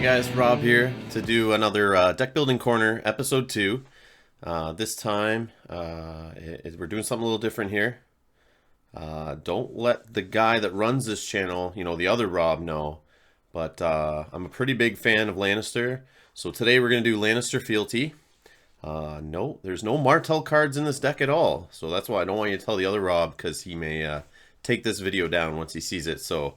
guys, Rob here to do another deck building corner, episode 2. This time we're doing something a little different here. Don't let the guy that runs this channel, the other Rob, know. But I'm a pretty big fan of Lannister. So today we're going to do Lannister Fealty. No, there's no Martell cards in this deck at all. So that's why I don't want you to tell the other Rob, because he may take this video down once he sees it. So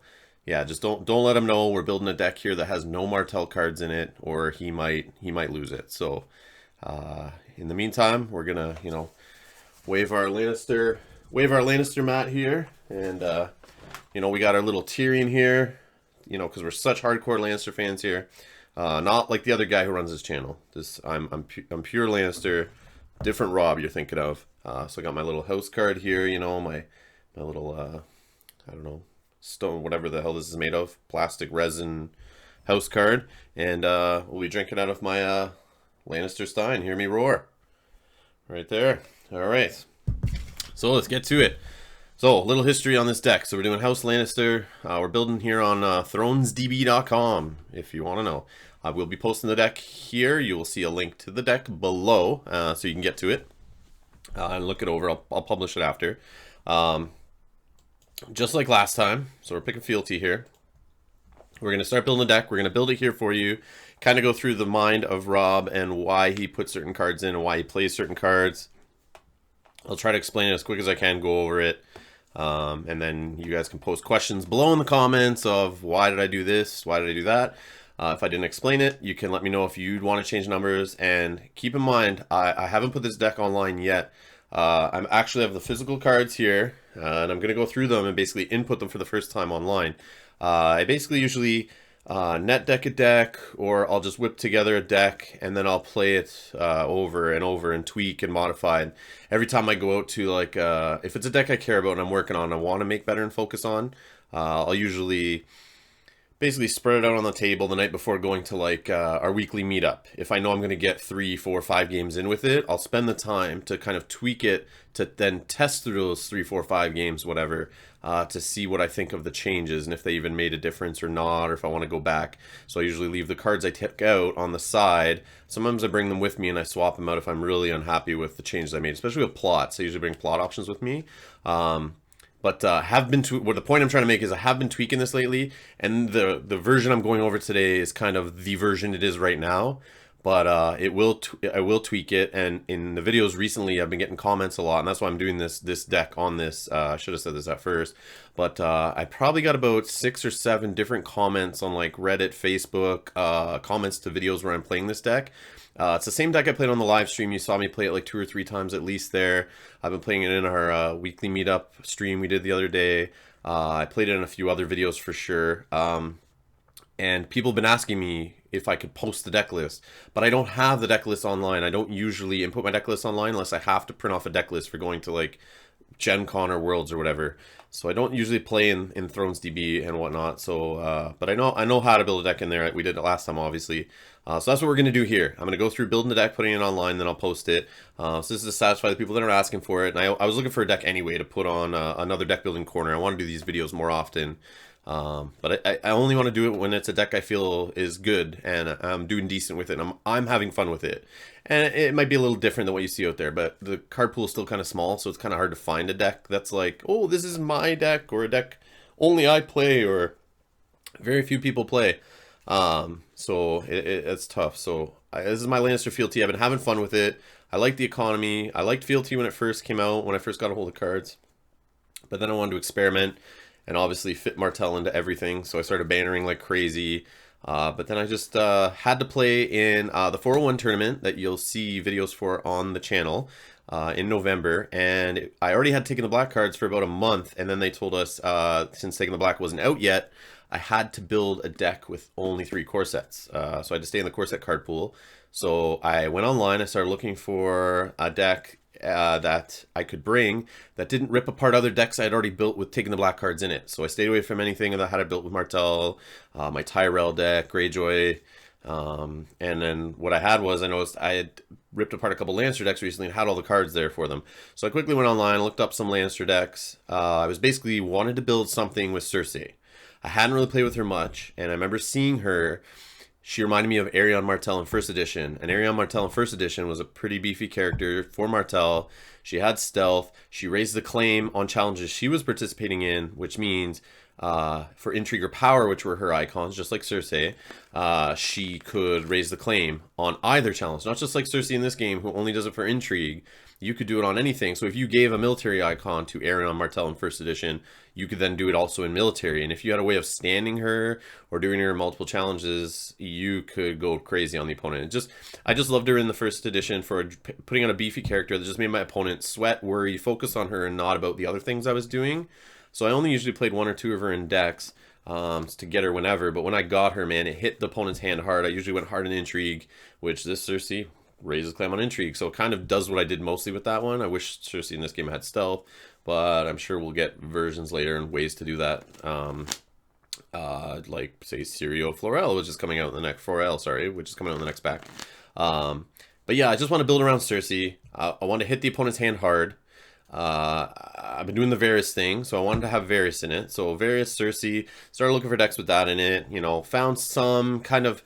yeah, just don't let him know we're building a deck here that has no Martell cards in it, or he might lose it. So in the meantime, we're gonna wave our Lannister mat here, and we got our little Tyrion here, because we're such hardcore Lannister fans here. Not like the other guy who runs his channel. I'm pure Lannister, different Rob you're thinking of. So I got my little house card here, my little I don't know, stone, whatever the hell this is made of, plastic resin house card, and we'll be drinking out of my Lannister Stein. Hear me roar right there. All right, so let's get to it. So a little history on this deck. So we're doing House Lannister. We're building here on thronesdb.com if you want to know. We'll be posting the deck here. You will see a link to the deck below, so you can get to it and look it over. I'll publish it after. Just like last time, so we're picking Fealty here. We're going to start building the deck. We're going to build it here for you, kind of go through the mind of Rob and why he puts certain cards in and why he plays certain cards. I'll try to explain it as quick as I can, go over it, and then you guys can post questions below in the comments of why did I do this, why did I do that. If I didn't explain it, you can let me know if you'd want to change numbers. And keep in mind, I haven't put this deck online yet. I actually have the physical cards here, and I'm going to go through them and basically input them for the first time online. I basically usually net deck a deck, or I'll just whip together a deck and then I'll play it over and over and tweak and modify. And every time I go out to, like, if it's a deck I care about and I'm working on, I want to make better and focus on, I'll usually basically spread it out on the table the night before going to, like, our weekly meetup. If I know I'm going to get 3, 4, 5 games in with it, I'll spend the time to kind of tweak it to then test through those 3, 4, 5 games, whatever, to see what I think of the changes and if they even made a difference or not, or if I want to go back. So I usually leave the cards I took out on the side. Sometimes I bring them with me and I swap them out if I'm really unhappy with the changes I made, especially with plots. I usually bring plot options with me. But the point I'm trying to make is I have been tweaking this lately, and the version I'm going over today is kind of the version it is right now. But I will tweak it, and in the videos recently I've been getting comments a lot, and that's why I'm doing this deck on this. I should have said this at first, but I probably got about 6 or 7 different comments on, like, Reddit, Facebook, comments to videos where I'm playing this deck. It's the same deck I played on the live stream. You saw me play it like 2 or 3 times at least there. I've been playing it in our weekly meetup stream we did the other day. I played it in a few other videos for sure. And people have been asking me if I could post the deck list, but I don't have the deck list online. I don't usually input my deck list online unless I have to print off a deck list for going to, like, Gen Con or Worlds or whatever. So I don't usually play in ThronesDB and whatnot. So, but I know how to build a deck in there. We did it last time, obviously. So that's what we're going to do here. I'm going to go through building the deck, putting it online, then I'll post it. So this is to satisfy the people that are asking for it. And I was looking for a deck anyway to put on another deck building corner. I want to do these videos more often. But I only want to do it when it's a deck I feel is good and I'm doing decent with it and I'm having fun with it. And it might be a little different than what you see out there, but the card pool is still kind of small, so it's kind of hard to find a deck that's like, oh, this is my deck, or a deck only I play, or very few people play. So it's tough. So this is my Lannister Fealty. I've been having fun with it. I like the economy. I liked Fealty when it first came out, when I first got a hold of cards. But then I wanted to experiment and obviously fit Martell into everything. So I started bannering like crazy. But then I just had to play in the 401 tournament that you'll see videos for on the channel in November. And I already had Taken the Black cards for about a month. And then they told us, since Taken the Black wasn't out yet, I had to build a deck with only 3 core sets. So I had to stay in the core set card pool. So I went online, I started looking for a deck that I could bring that didn't rip apart other decks I had already built with Taking the Black cards in it. So I stayed away from anything that I had built with Martell, my Tyrell deck, Greyjoy, and then what I had was, I noticed I had ripped apart a couple Lannister decks recently and had all the cards there for them. So I quickly went online, looked up some Lannister decks. I was basically wanted to build something with Cersei. I hadn't really played with her much, and I remember seeing her She reminded me of Arion Martell in First Edition. And Arion Martell in First Edition was a pretty beefy character for Martell. She had stealth. She raised the claim on challenges she was participating in, which means for intrigue or power, which were her icons, just like Cersei, she could raise the claim on either challenge. Not just like Cersei in this game, who only does it for intrigue. You could do it on anything. So if you gave a military icon to Arion Martell in First Edition, you could then do it also in military. And if you had a way of standing her or doing her in multiple challenges, you could go crazy on the opponent. I just loved her in the First Edition for putting on a beefy character that just made my opponent sweat, worry, focus on her, and not about the other things I was doing. So I only usually played 1 or 2 of her in decks to get her whenever. But when I got her, man, it hit the opponent's hand hard. I usually went hard in intrigue, which this Cersei raises claim on intrigue. So it kind of does what I did mostly with that one. I wish Cersei in this game had stealth, but I'm sure we'll get versions later and ways to do that. Like, say, Sirio Florel, which is coming out in the next... Forel, sorry, which is coming out in the next pack. But yeah, I just want to build around Cersei. I want to hit the opponent's hand hard. I've been doing the Varys thing, so I wanted to have Varys in it. So Varys, Cersei, started looking for decks with that in it. You know, found some kind of...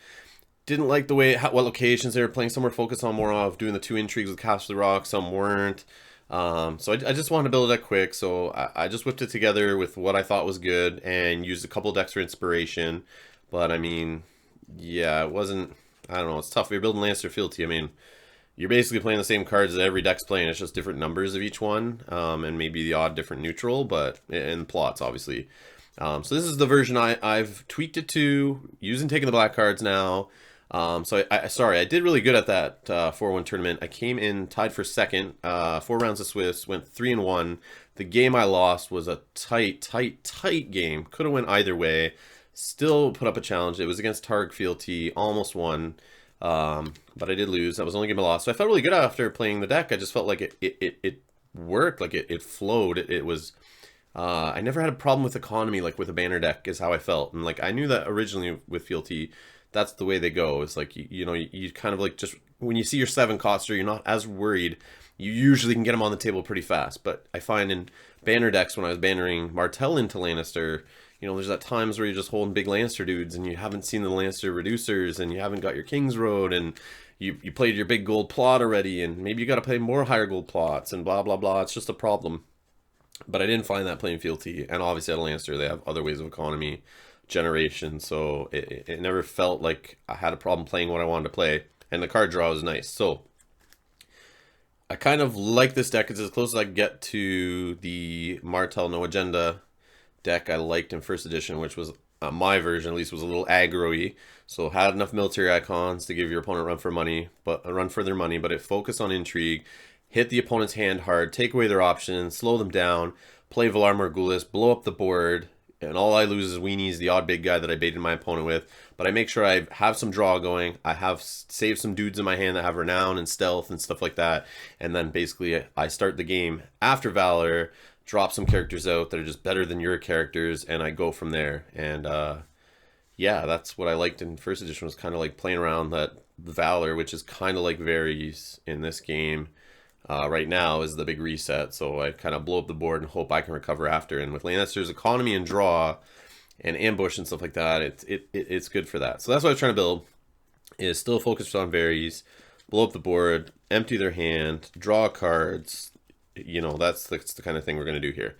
Didn't like the way, what locations they were playing. Some were focused on more of doing the 2 intrigues with Castle Rock, some weren't. So I just wanted to build a deck quick, so I just whipped it together with what I thought was good and used a couple decks for inspiration. But I mean, yeah, it wasn't, I don't know, it's tough. You're building Lannister Fealty, I mean, you're basically playing the same cards that every deck's playing. It's just different numbers of each one, and maybe the odd different neutral, but, and plots, obviously. So this is the version I've tweaked it to, using taking the black cards now. So sorry, I did really good at that 4-1 tournament. I came in tied for second, 4 rounds of Swiss, went 3-1. The game I lost was a tight game. Could have went either way. Still put up a challenge. It was against Targ Fealty, almost won, but I did lose. That was the only game I lost. So I felt really good after playing the deck. I just felt like it worked, like it flowed. It was... I never had a problem with economy, like with a banner deck, is how I felt. And like I knew that originally with Fealty, that's the way they go. It's like, you know, you kind of like just, when you see your 7 coster, you're not as worried. You usually can get them on the table pretty fast. But I find in banner decks, when I was bannering Martell into Lannister, you know, there's at times where you're just holding big Lannister dudes and you haven't seen the Lannister reducers and you haven't got your King's Road and you played your big gold plot already and maybe you got to play more higher gold plots and blah, blah, blah. It's just a problem. But I didn't find that playing Fealty. And obviously at Lannister, they have other ways of economy generation, so it never felt like I had a problem playing what I wanted to play, and the card draw was nice. So I kind of like this deck. It's as close as I can get to the Martell No Agenda deck I liked in First Edition, which was my version at least was a little aggro-y, so had enough military icons to give your opponent run for their money, but it focused on intrigue, hit the opponent's hand hard, take away their options, slow them down, play Valar Morghulis, blow up the board. And all I lose is Weenies, the odd big guy that I baited my opponent with. But I make sure I have some draw going. I have saved some dudes in my hand that have Renown and Stealth and stuff like that. And then basically I start the game after Valor, drop some characters out that are just better than your characters, and I go from there. And yeah, that's what I liked in First Edition, was kind of like playing around that Valor, which is kind of like Varys in this game. Right now is the big reset, so I kind of blow up the board and hope I can recover after. And with Lannister's economy and draw and ambush and stuff like that, it's good for that. So that's what I'm trying to build, is still focused on Varys, blow up the board, empty their hand, draw cards. You know, that's the kind of thing we're going to do here.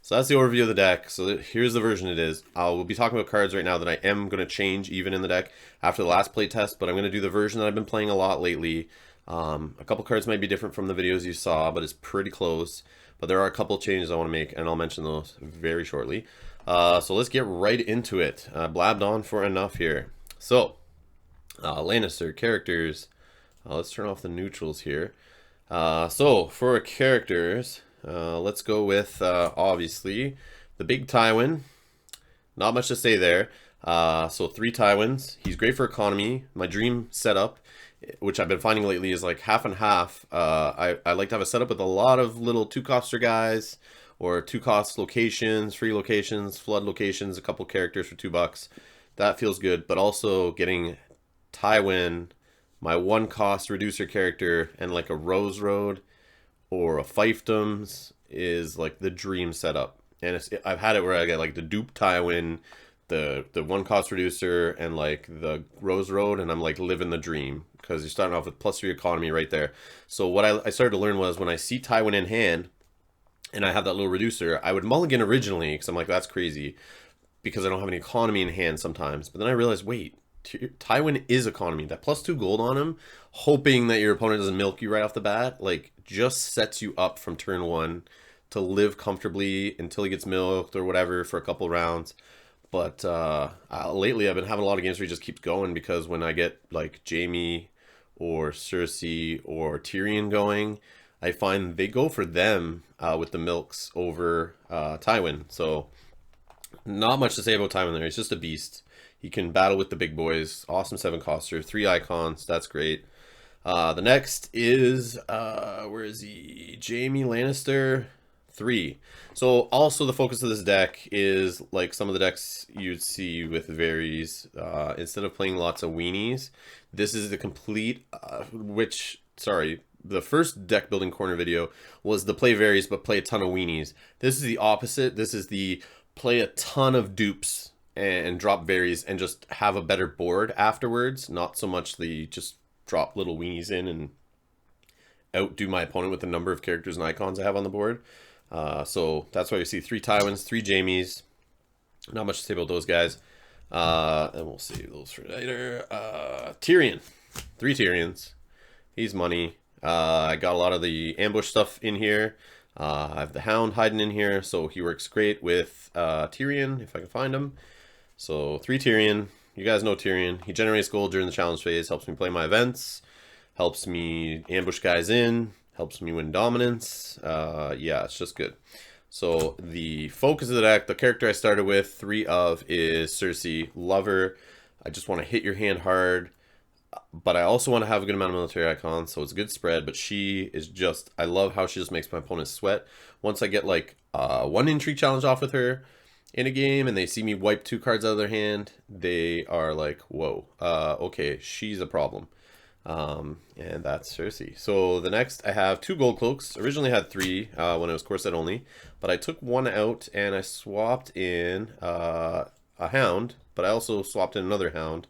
So that's the overview of the deck. So here's the version it is. We'll be talking about cards right now that I am going to change even in the deck after the last play test, but I'm going to do the version that I've been playing a lot lately. A couple cards might be different from the videos you saw, but it's pretty close. But there are a couple changes I want to make, and I'll mention those very shortly. So let's get right into it. Blabbed on for enough here. So, Lannister Characters. Let's turn off the neutrals here. So, for characters, let's go with, obviously, the big Tywin. Not much to say there. So 3 Tywins. He's great for economy. My dream setup, which I've been finding lately, is like half and half. I like to have a setup with a lot of little 2-coster guys, or 2-cost locations, free locations, flood locations, a couple characters for $2. That feels good. But also getting Tywin, my 1-cost reducer character, and like a Rose Road or a Fiefdoms is like the dream setup. And I've had it where I get like the dupe Tywin, the one cost reducer and like the Rose Road, and I'm like living the dream because you're starting off with +3 economy right there. So what I started to learn was when I see Tywin in hand and I have that little reducer, I would mulligan originally because I'm like, that's crazy because I don't have any economy in hand sometimes. But then I realized, wait, Tywin is economy. That +2 gold on him, hoping that your opponent doesn't milk you right off the bat, like just sets you up from turn 1 to live comfortably until he gets milked or whatever for a couple rounds. But lately I've been having a lot of games where he just keeps going because when I get like Jaime or Cersei or Tyrion going, I find they go for them with the milks over Tywin. So not much to say about Tywin there. He's just a beast. He can battle with the big boys. Awesome 7-coster, 3 icons. That's great. The next is, where is he? Jaime Lannister 3. So also the focus of this deck is like some of the decks you'd see with Varys. Instead of playing lots of weenies, this is the complete, the first deck building corner video was the play Varys but play a ton of weenies. This is the opposite. This is the play a ton of dupes and drop Varys and just have a better board afterwards. Not so much the just drop little weenies in and outdo my opponent with the number of characters and icons I have on the board. So that's why we see 3 Tywins, 3 Jaimes. Not much to say about those guys. And we'll save those for later. Tyrion. 3 Tyrions. He's money. I got a lot of the ambush stuff in here. I have the Hound hiding in here, so he works great with Tyrion, if I can find him. So 3 Tyrion. You guys know Tyrion. He generates gold during the challenge phase, helps me play my events, helps me ambush guys in, helps me win dominance. Yeah, it's just good. So the focus of the deck, the character I started with, 3 of, is Cersei. Love her. I just want to hit your hand hard, but I also want to have a good amount of military icons, so it's a good spread. But she is just, I love how she just makes my opponent sweat. Once I get like 1 intrigue challenge off with her in a game and they see me wipe 2 cards out of their hand, they are like, whoa, okay, she's a problem. And that's Cersei. So the next I have 2 gold cloaks. Originally had 3 when it was core set only, but I took 1 out and I swapped in a Hound, but I also swapped in another Hound.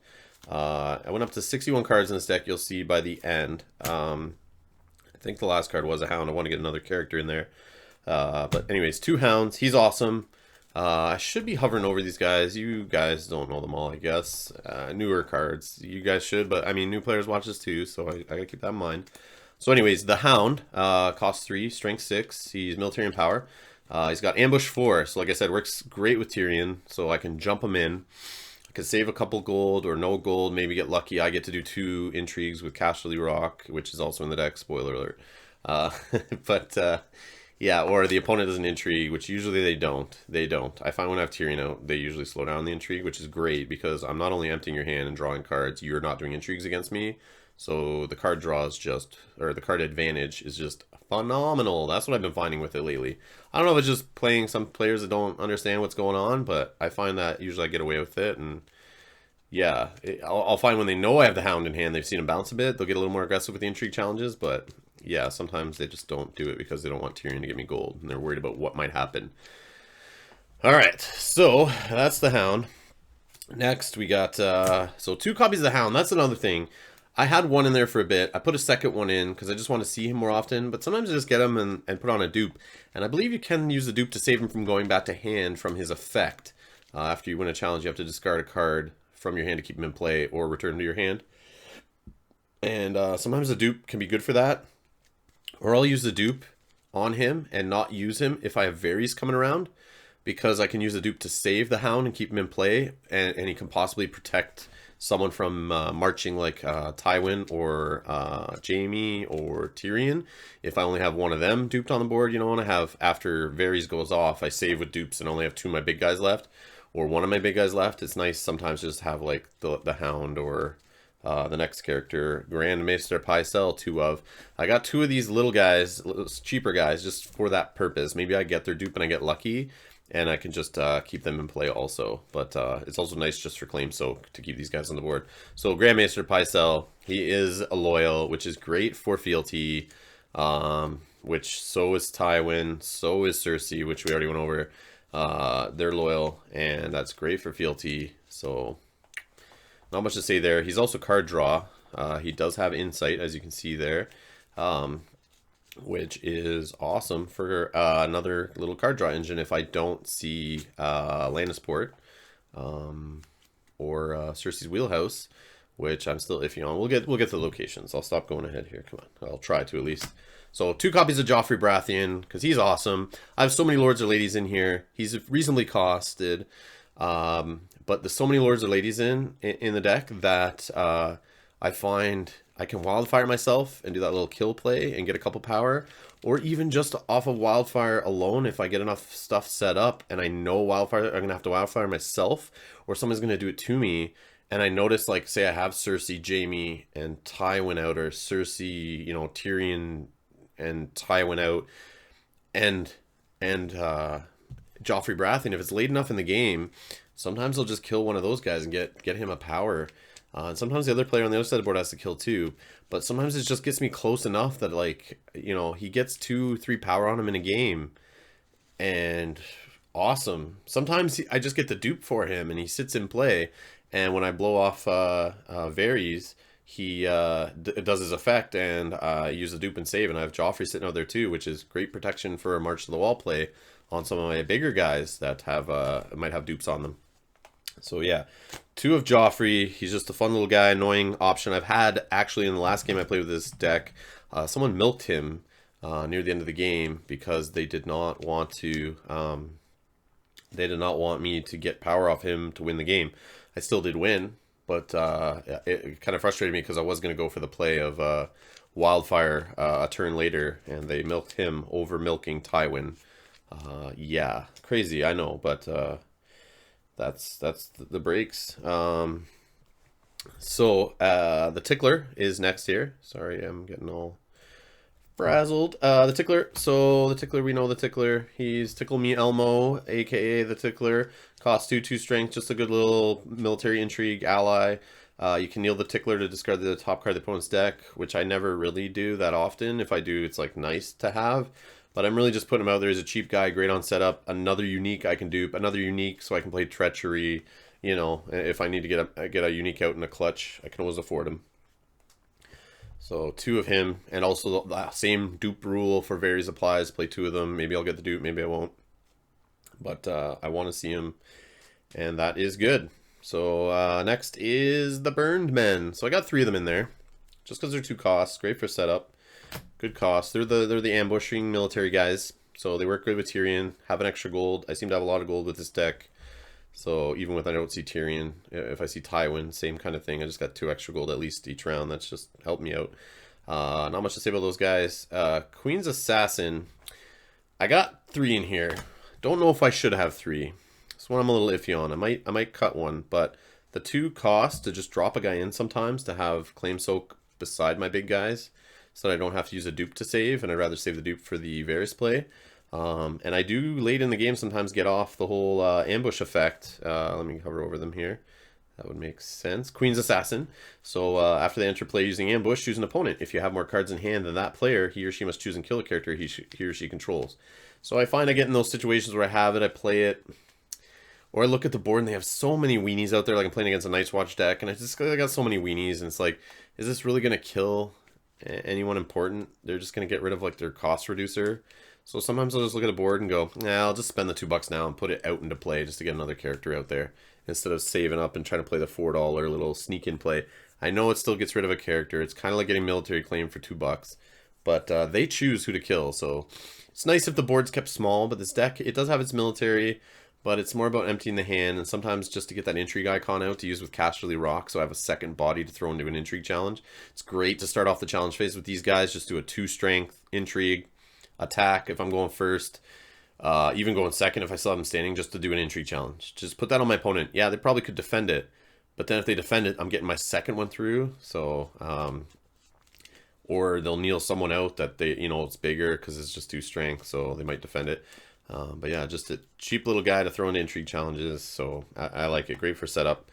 I went up to 61 cards in this deck. You'll see by the end. I think the last card was a Hound. I want to get another character in there. But anyways, 2 Hounds. He's awesome. I should be hovering over these guys. You guys don't know them all, I guess. Newer cards. You guys should, but I mean, new players watch this too, so I gotta keep that in mind. So anyways, the Hound costs 3, strength 6. He's military and power. He's got ambush 4, so like I said, works great with Tyrion, so I can jump him in. I can save a couple gold or no gold, maybe get lucky. I get to do 2 intrigues with Casterly Rock, which is also in the deck, spoiler alert. Yeah, or the opponent does an intrigue, which usually they don't. I find when I have Tyrion out, they usually slow down the intrigue, which is great because I'm not only emptying your hand and drawing cards, you're not doing intrigues against me. So the card draw is just, or the card advantage is just phenomenal. That's what I've been finding with it lately. I don't know if it's just playing some players that don't understand what's going on, but I find that usually I get away with it. And yeah, I'll find when they know I have the Hound in hand, they've seen him bounce a bit, they'll get a little more aggressive with the intrigue challenges, but yeah, sometimes they just don't do it because they don't want Tyrion to get me gold, and they're worried about what might happen. Alright, so that's the Hound. Next, we got, so 2 copies of the Hound. That's another thing. I had 1 in there for a bit. I put a second one in because I just want to see him more often, but sometimes I just get him and put on a dupe. And I believe you can use the dupe to save him from going back to hand from his effect. After you win a challenge, you have to discard a card from your hand to keep him in play or return him to your hand. And sometimes the dupe can be good for that. Or I'll use the dupe on him and not use him if I have Varys coming around, because I can use the dupe to save the Hound and keep him in play, and he can possibly protect someone from marching like Tywin or Jaime or Tyrion. If I only have one of them duped on the board, you know, and I have, after Varys goes off, I save with dupes and only have 2 of my big guys left, or 1 of my big guys left. It's nice sometimes just have like the Hound or the next character, Grand Maester Pycelle, 2 of. I got 2 of these little guys, cheaper guys, just for that purpose. Maybe I get their dupe and I get lucky, and I can just keep them in play also. But it's also nice just for claim soak to keep these guys on the board. So Grand Maester Pycelle, he is a loyal, which is great for Fealty, which so is Tywin, so is Cersei, which we already went over. They're loyal, and that's great for Fealty. So not much to say there. He's also card draw. He does have insight, as you can see there, which is awesome for another little card draw engine if I don't see Lannisport or Cersei's Wheelhouse, which I'm still iffy on. We'll get to the locations. I'll stop going ahead here. Come on, I'll try to at least. So 2 copies of Joffrey Baratheon, because he's awesome. I have so many Lords or Ladies in here. He's reasonably costed, but there's so many Lords or Ladies in the deck that I find I can Wildfire myself and do that little kill play and get a couple power, or even just off of Wildfire alone if I get enough stuff set up and I know Wildfire, I'm going to have to Wildfire myself, or someone's going to do it to me. And I notice, like, say I have Cersei, Jaime, and Tywin out, or Cersei, you know, Tyrion and Tywin out, and Joffrey Baratheon, if it's late enough in the game, sometimes I'll just kill one of those guys and get him a power. And sometimes the other player on the other side of the board has to kill too. But sometimes it just gets me close enough that, like, you know, he gets 2-3 power on him in a game. And awesome. Sometimes I just get the dupe for him and he sits in play. And when I blow off Varys, he does his effect and use a dupe and save. And I have Joffrey sitting out there too, which is great protection for a March to the Wall play on some of my bigger guys that have might have dupes on them. So yeah, 2 of Joffrey. He's just a fun little guy, annoying option. I've had, actually, in the last game I played with this deck, someone milked him near the end of the game because they did not want to. They did not want me to get power off him to win the game. I still did win, but it kind of frustrated me because I was going to go for the play of Wildfire a turn later, and they milked him over milking Tywin. Yeah, crazy, I know, but that's the breaks. So the Tickler is next here. Sorry, I'm getting all frazzled. The Tickler. So the Tickler, we know the Tickler. He's Tickle Me Elmo, aka the Tickler. Costs 2 strength, just a good little military intrigue ally. You can kneel the Tickler to discard the top card of the opponent's deck, which I never really do that often. If I do, it's like nice to have. But I'm really just putting him out there as a cheap guy, great on setup. Another unique I can dupe, another unique so I can play Treachery. You know, if I need to get a unique out in a clutch, I can always afford him. So 2 of him, and also the same dupe rule for Varys applies. Play 2 of them. Maybe I'll get the dupe, maybe I won't. But I want to see him, and that is good. So next is the Burned Men. So I got 3 of them in there, just because they're 2 costs. Great for setup. Good cost. They're the ambushing military guys, so they work good with Tyrion. Have an extra gold. I seem to have a lot of gold with this deck, so even when I don't see Tyrion, if I see Tywin, same kind of thing. I just got 2 extra gold at least each round. That's just helped me out. Not much to say about those guys. Queen's Assassin. I got 3 in here. Don't know if I should have 3. This one I'm a little iffy on. I might cut one, but the 2 cost to just drop a guy in sometimes to have Claim Soak beside my big guys, so that I don't have to use a dupe to save, and I'd rather save the dupe for the Varys play. And I do, late in the game, sometimes get off the whole ambush effect. Let me hover over them here. That would make sense. Queen's Assassin. So after they enter play using ambush, choose an opponent. If you have more cards in hand than that player, he or she must choose and kill a character he or she controls. So I find I get in those situations where I have it, I play it, or I look at the board and they have so many weenies out there, like I'm playing against a Night's Watch deck, and I got so many weenies, and it's like, is this really going to kill anyone important? They're just going to get rid of like their cost reducer. So sometimes I'll just look at a board and go, nah, I'll just spend the $2 now and put it out into play just to get another character out there, instead of saving up and trying to play the $4 little sneak in play. I know it still gets rid of a character. It's kind of like getting military claim for $2, but they choose who to kill. So it's nice if the board's kept small, but this deck, it does have its military, but it's more about emptying the hand, and sometimes just to get that intrigue icon out to use with Casterly Rock, so I have a second body to throw into an intrigue challenge. It's great to start off the challenge phase with these guys. Just do a 2 strength intrigue attack if I'm going first, even going second if I still have them standing, just to do an intrigue challenge. Just put that on my opponent. Yeah, they probably could defend it, but then if they defend it, I'm getting my second one through. So or they'll kneel someone out that they, you know, it's bigger because it's just 2 strength, so they might defend it. But yeah, just a cheap little guy to throw into intrigue challenges, so I like it. Great for setup.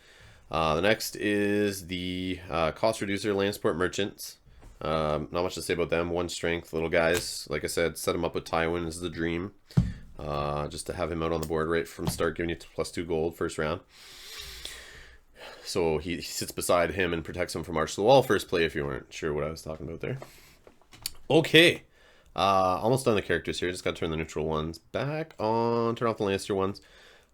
The next is the cost reducer Lannisport Merchants. Not much to say about them. 1 strength little guys. Like I said, set them up with Tywin is the dream. just to have him out on the board right from start, giving you +2 gold first round. So he sits beside him and protects him from March to the Wall first play, if you weren't sure what I was talking about there. Okay. Almost done the characters here. Just got to turn the neutral ones back on. Turn off the Lannister ones.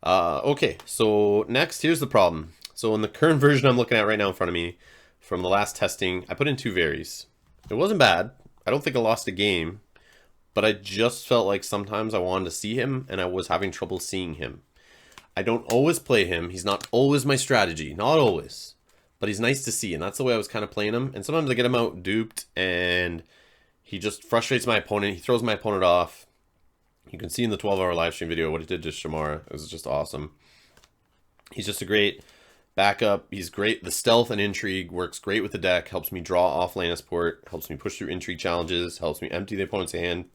Okay, so next, here's the problem. So in the current version I'm looking at right now in front of me, from the last testing, I put in 2 Varies. It wasn't bad. I don't think I lost a game. But I just felt like sometimes I wanted to see him, and I was having trouble seeing him. I don't always play him. He's not always my strategy. Not always. But he's nice to see, and that's the way I was kind of playing him. And sometimes I get him out duped, and he just frustrates my opponent. He throws my opponent off. You can see in the 12-hour live stream video what he did to Shamara. It was just awesome. He's just a great backup. He's great. The stealth and intrigue works great with the deck. Helps me draw off Lannisport. Helps me push through intrigue challenges. Helps me empty the opponent's hand.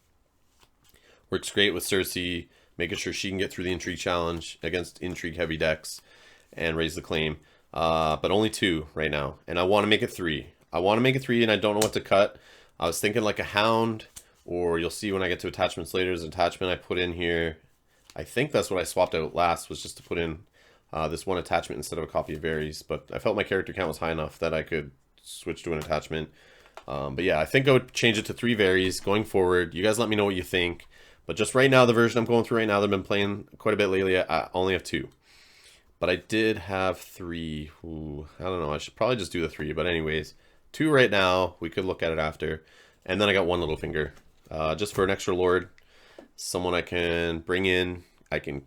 Works great with Cersei, making sure she can get through the intrigue challenge against intrigue heavy decks and raise the claim. But only 2 right now. And I want to make it 3. I want to make it 3 and I don't know what to cut. I was thinking like a Hound, or you'll see when I get to attachments later, there's an attachment I put in here. I think that's what I swapped out last, was just to put in this one attachment instead of a copy of Varies. But I felt my character count was high enough that I could switch to an attachment. But yeah, I think I would change it to 3 Varies going forward. You guys let me know what you think. But just right now, the version I'm going through right now that I've been playing quite a bit lately, I only have 2. But I did have 3. Ooh, I don't know. I should probably just do the 3. But anyways, 2 right now. We could look at it after. And then I got 1 Littlefinger. Just for an extra lord. Someone I can bring in. I can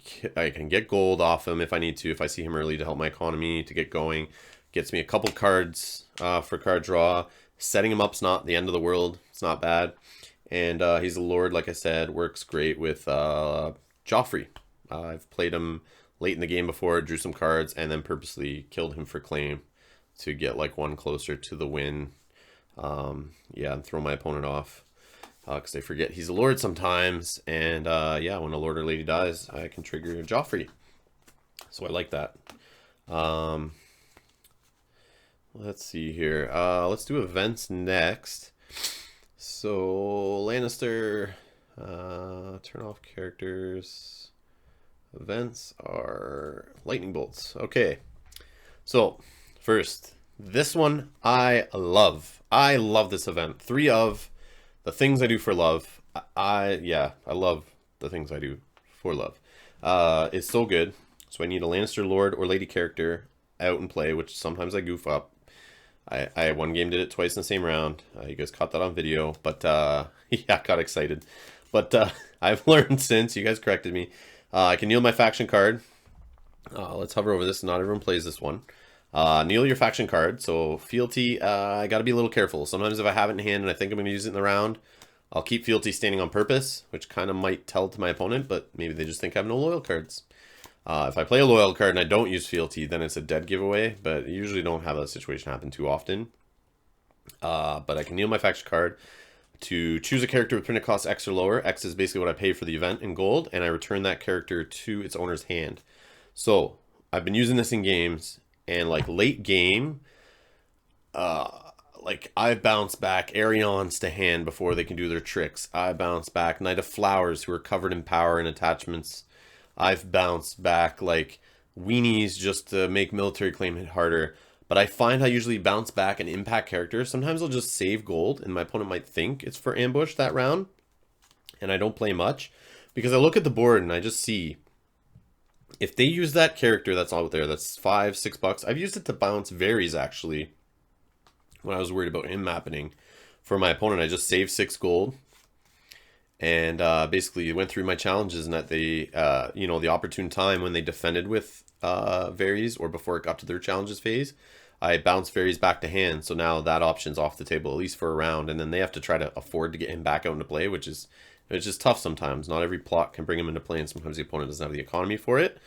get gold off him if I need to. If I see him early to help my economy to get going. Gets me a couple cards for card draw. Setting him up's not the end of the world. It's not bad. And he's a lord, like I said, works great with Joffrey. I've played him late in the game before, drew some cards, and then purposely killed him for claim to get like 1 closer to the win. Yeah, and throw my opponent off. Because they forget he's a lord sometimes. And yeah, when a lord or lady dies, I can trigger Joffrey. So I like that. Let's see here. Let's do events next. So, Lannister, turn off characters. Events are lightning bolts. Okay. So, first, this one I love. I love this event. 3 of the things I do for love. I love the things I do for love. It's so good. So I need a Lannister Lord or Lady character out and play, which sometimes I goof up. I one game did it twice in the same round. You guys caught that on video, but yeah, I got excited. But I've learned since, you guys corrected me. I can kneel my faction card. Let's hover over this. Not everyone plays this one. Kneel your faction card. So Fealty, I got to be a little careful. Sometimes if I have it in hand and I think I'm going to use it in the round, I'll keep Fealty standing on purpose, which kind of might tell to my opponent, but maybe they just think I have no loyal cards. If I play a loyal card and I don't use Fealty, then it's a dead giveaway, but I usually don't have that situation happen too often. But I can kneel my faction card to choose a character with printed cost X or lower. X is basically what I pay for the event in gold, and I return that character to its owner's hand. So I've been using this in games, and like late game, like I bounce back Arions to hand before they can do their tricks. I bounce back Knight of Flowers, who are covered in power and attachments. I've bounced back like weenies just to make military claim hit harder. But I find I usually bounce back an impact character. Sometimes I'll just save gold and my opponent might think it's for ambush that round. And I don't play much because I look at the board and I just see if they use that character that's out there, that's $5-6. I've used it to bounce Varys actually when I was worried about him happening. For my opponent, I just saved 6 gold. And basically went through my challenges, and at the you know, the opportune time when they defended with Varys or before it got to their challenges phase, I bounced Varys back to hand. So now that option's off the table, at least for a round, and then they have to try to afford to get him back out into play, which is tough sometimes. Not every plot can bring him into play, and sometimes the opponent doesn't have the economy for it.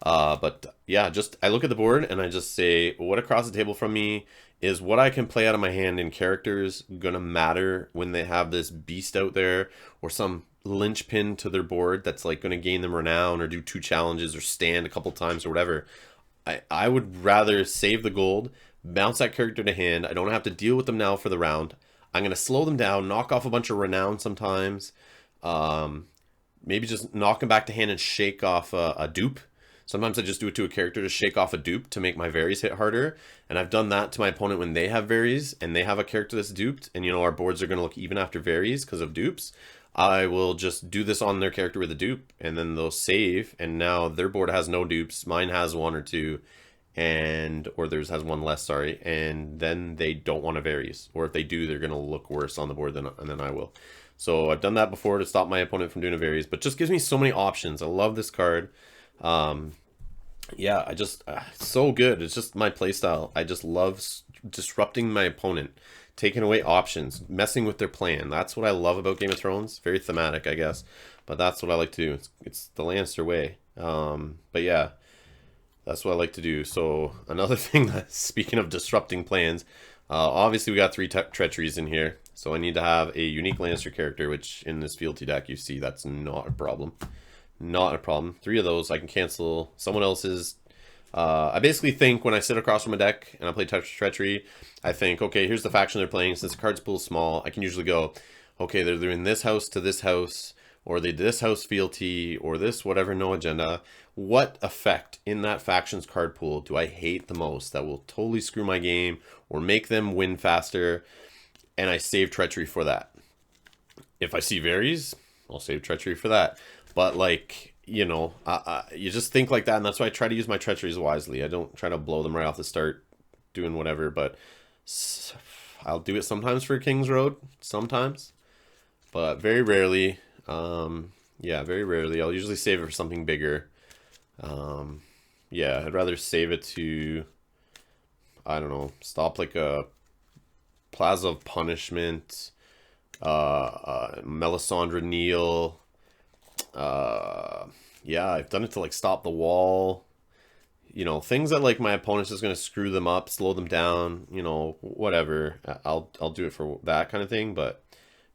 But yeah, just I look at the board and I just say, what across the table from me is what I can play out of my hand in characters gonna matter when they have this beast out there or some linchpin to their board that's like gonna gain them renown or do 2 challenges or stand a couple times or whatever. I would rather save the gold, bounce that character to hand. I don't have to deal with them now for the round. I'm gonna slow them down, knock off a bunch of renown sometimes. maybe just knock them back to hand and shake off a dupe. Sometimes I just do it to a character to shake off a dupe to make my varies hit harder. And I've done that to my opponent when they have varies and they have a character that's duped. And, you know, our boards are going to look even after varies because of dupes. I will just do this on their character with a dupe. And then they'll save. And now their board has no dupes. Mine has one or two. Or theirs has one less, sorry. And then they don't want to varies. Or if they do, they're going to look worse on the board than I will. So I've done that before to stop my opponent from doing a varies. But just gives me so many options. I love this card. Yeah, I just it's so good. It's just my playstyle. I just love disrupting my opponent, taking away options, messing with their plan. That's what I love about Game of Thrones. Very thematic, I guess, but that's what I like to do. It's the Lannister way. But yeah, that's what I like to do. So another thing that, speaking of disrupting plans, obviously we got 3 treacheries in here. So I need to have a unique Lannister character, which in this Fealty deck you see that's not a problem. Not a problem. 3 of those I can cancel someone else's. I basically think when I sit across from a deck and I play Treachery, I think, okay, here's the faction they're playing. Since the card's pool is small, I can usually go, okay, they're in this house to this house, or they this house Fealty, or this whatever, no agenda. What effect in that faction's card pool do I hate the most that will totally screw my game or make them win faster? And I save Treachery for that. If I see varies, I'll save Treachery for that. But, like, you know, you just think like that, and that's why I try to use my treacheries wisely. I don't try to blow them right off the start doing whatever, but I'll do it sometimes for King's Road, sometimes, but very rarely. Yeah, very rarely. I'll usually save it for something bigger. Yeah, I'd rather save it to, I don't know, stop like a Plaza of Punishment, Melisandre Neal. Yeah, I've done it to like stop the wall, you know, things that like my opponent's just going to screw them up, slow them down, you know, whatever. I'll do it for that kind of thing. But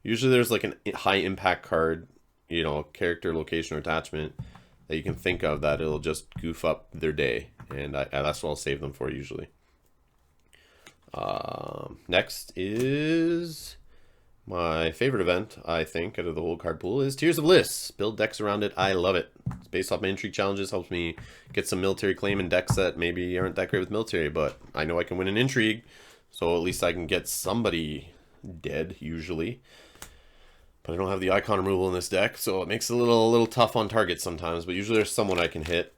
usually there's like a high impact card, you know, character, location, or attachment that you can think of that it'll just goof up their day, and that's what I'll save them for usually. Next is my favorite event, I think, out of the whole card pool is Tears of Lys. Build decks around it. I love it. It's based off my intrigue challenges. Helps me get some military claim in decks that maybe aren't that great with military, but I know I can win an intrigue, so at least I can get somebody dead, usually. But I don't have the icon removal in this deck, so it makes it a little tough on target sometimes, but usually there's someone I can hit.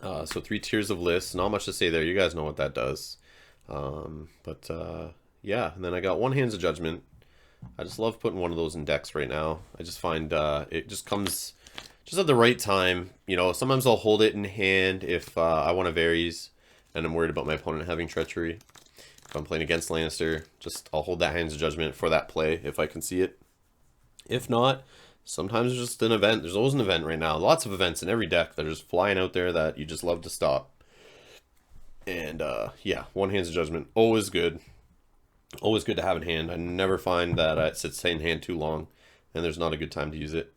So 3 Tears of Lys. Not much to say there. You guys know what that does. Yeah, and then I got 1 Hands of Judgment. I just love putting one of those in decks right now. I just find it just comes just at the right time. You know, sometimes I'll hold it in hand if I want to varies and I'm worried about my opponent having treachery. If I'm playing against Lannister, I'll hold that Hands of Judgment for that play if I can see it. If not, sometimes it's just an event. There's always an event right now. Lots of events in every deck that are just flying out there that you just love to stop. And yeah, 1 Hands of Judgment, always good. Always good to have in hand. I never find that it sits in hand too long and there's not a good time to use it.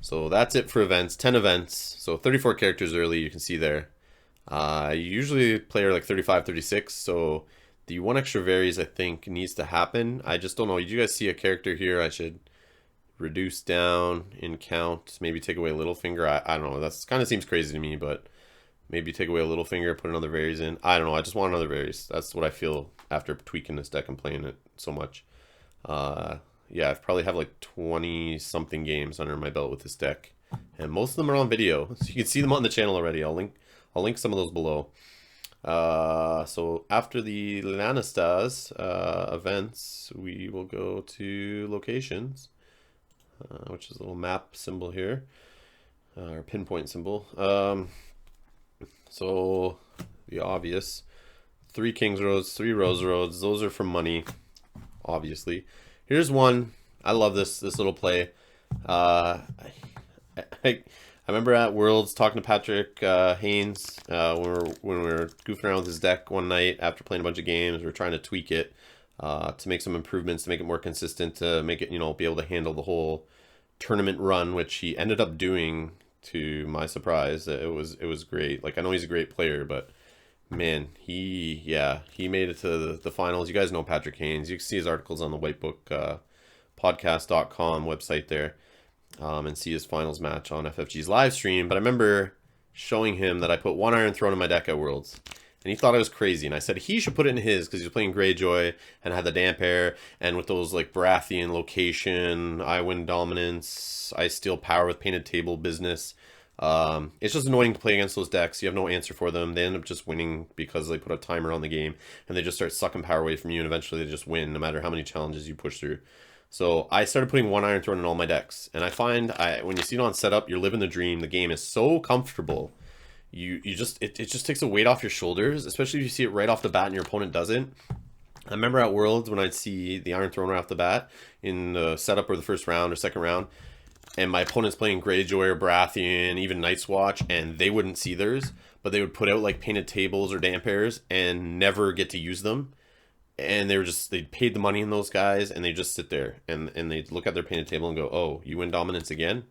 So that's it for events. 10 events. So 34 characters early, you can see there. I usually play like 35, 36. So the 1 extra varies, I think, needs to happen. I just don't know. You guys see a character here I should reduce down in count. Maybe take away Littlefinger. I don't know. That kind of seems crazy to me, but maybe take away a Littlefinger, put another varies in. I don't know. I just want another varies. That's what I feel after tweaking this deck and playing it so much. Yeah, I've probably have like 20 something games under my belt with this deck, and most of them are on video, so you can see them on the channel already. I'll link some of those below. So after the Lannisters events, we will go to locations, which is a little map symbol here, or pinpoint symbol. So the obvious 3 King's Roads, 3 Rose Roads. Those are for money, obviously. Here's one. I love this little play. I remember at Worlds talking to Patrick Haynes when we were goofing around with his deck one night after playing a bunch of games. We were trying to tweak it to make some improvements, to make it more consistent, to make it, you know, be able to handle the whole tournament run, which he ended up doing. To my surprise, it was great. Like, I know he's a great player, but man, he made it to the finals. You guys know Patrick Haynes. You can see his articles on the Whitebook podcast.com website there. and see his finals match on FFG's live stream. But I remember showing him that I put 1 Iron Throne in my deck at Worlds. And he thought I was crazy. And I said he should put it in his because he was playing Greyjoy and had the damp air. And with those like Baratheon location, I win dominance, I steal power with painted table business. It's just annoying to play against those decks. You have no answer for them. They end up just winning because they put a timer on the game. And they just start sucking power away from you. And eventually they just win no matter how many challenges you push through. So I started putting 1 Iron Throne in all my decks. And I find when you see it on setup, you're living the dream. The game is so comfortable. It just takes a weight off your shoulders, especially if you see it right off the bat and your opponent doesn't. I remember at Worlds when I'd see the Iron Throne right off the bat in the setup or the first round or second round, and my opponent's playing Greyjoy or Baratheon, even Night's Watch, and they wouldn't see theirs, but they would put out like painted tables or damp airs and never get to use them. And they paid the money in those guys, and they just sit there and they'd look at their painted table and go, "Oh, you win dominance again?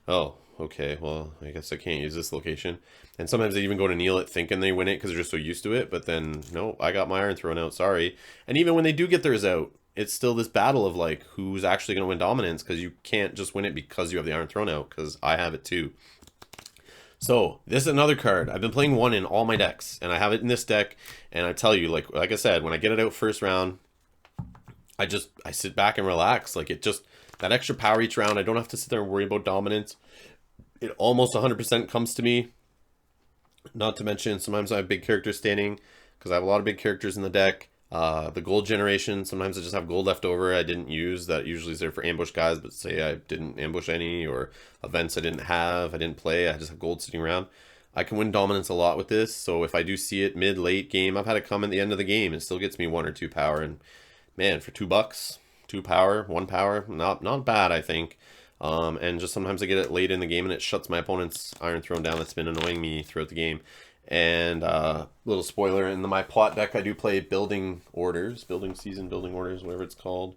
Oh, okay, well, I guess I can't use this location." And sometimes they even go to kneel it thinking they win it because they're just so used to it. But then, no, I got my Iron Throne out, sorry. And even when they do get theirs out, it's still this battle of like, who's actually going to win dominance, because you can't just win it because you have the Iron Throne out, because I have it too. So, this is another card. I've been playing 1 in all my decks, and I have it in this deck, and I tell you, like I said, when I get it out first round, I sit back and relax. Like, that extra power each round, I don't have to sit there and worry about dominance. It almost 100% comes to me. Not to mention, sometimes I have big characters standing, because I have a lot of big characters in the deck. The gold generation, sometimes I just have gold left over I didn't use, that usually is there for ambush guys, but say I didn't ambush any, or events I didn't play, I just have gold sitting around. I can win dominance a lot with this, so if I do see it mid, late game, I've had it come at the end of the game, it still gets me 1 or 2 power, and man, for $2, 2 power, 1 power, not bad, I think. And just sometimes I get it late in the game and it shuts my opponent's Iron Throne down that's been annoying me throughout the game. And little spoiler, in my plot deck I do play building orders, building orders, whatever it's called.